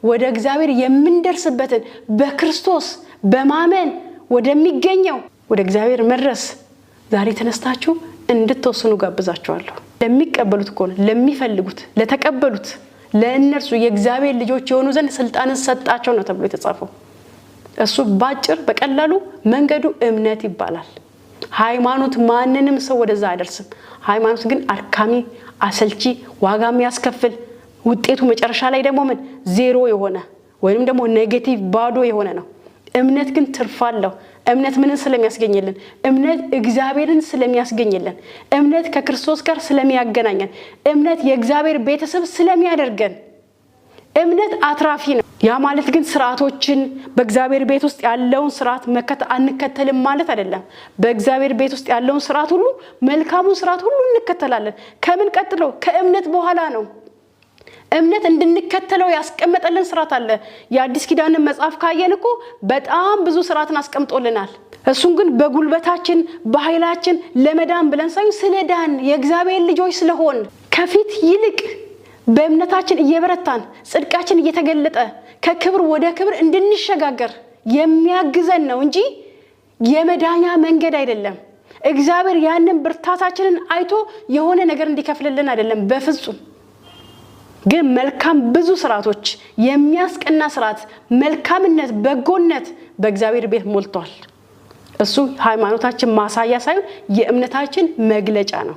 ወደ እግዚአብሔር የምንደርስበትን በክርስቶስ በማመን ወደሚገኘው ወደ እግዚአብሔር መድረስ ዛሬ ተነስታችሁ እንድትወስኑ ጋብዛችኋለሁ። ለሚቀበሉት ኮን ለሚፈልጉት ለተቀበሉት ለእነርሱ የእግዚአብሔር ልጆች የሆኑ ዘንድ ስልጣንን ሰጣቸው ነው ተብሎ የተጻፈው። እሱ ባጭር በቀላሉ መንገዱ እምነት ይባላል። ሃይማኖት ማንንም ሰው ወደዛ አይደርስም። ሃይማኖት ግን አድካሚ አሰልቺ ዋጋ የሚያስከፍል ውጤቱ መጨረሻ ላይ ደግሞ ምን ዜሮ የሆነ ወይንም ደግሞ ኔጌቲቭ ባዶ የሆነ ነው። እምነት ግን ትርፋለው። እምነት ምንን ስለሚያስገኝልን? እምነት እግዚአብሔርን ስለሚያስገኝልን፣ እምነት ከክርስቶስ ጋር ስለሚያገናኘን፣ እምነት የእግዚአብሔር ቤተሰብ ስለሚያደርገን፣ እምነት አትራፊ ነው። ያ ማለት ግን ስርዓቶችን በእግዚአብሔር ቤት ውስጥ ያለውን ስርዓት አንከተልም ማለት አይደለም። በእግዚአብሔር ቤት ውስጥ ያለውን ስርዓት ሁሉ መልካሙን ስርዓት ሁሉ እንከተላለን። ከምን ቀጥሎ? ከእምነት በኋላ ነው። እምነት እንድንከተለው ያስቀመጠልን ስርዓት አለ። የአዲስ ኪዳንን መጽሐፍ ካየንኮ በጣም ብዙ ስርዓትን አስቀምጦልናል። እሱን ግን በጉልበታችን በኃይላችን ለመዳን ብለን ሳይሆን ስለዳን የእግዚአብሔር ልጆች ስለሆን ከፊት ይልቅ በእምነታችን እየበረታን ጽድቃችን እየተገለጠ ከክብር ወደ ክብር እንድንሸጋገር የሚያግዘን ነው እንጂ የመዳኛ መንገድ አይደለም። እግዚአብሔር ያንን ብርታታችንን አይቶ የሆነ ነገር እንዲከፍልልን አይደለም በፍጹም። ግን መልካም ብዙ ስርዓቶች የሚያስቀና ስርዓት መልካምነት በጎነት በእግዚአብሔር ቤት ሞልቷል። እሱ ሃይማኖታችን ማሳያ ሳይሆን የእምነታችን መግለጫ ነው።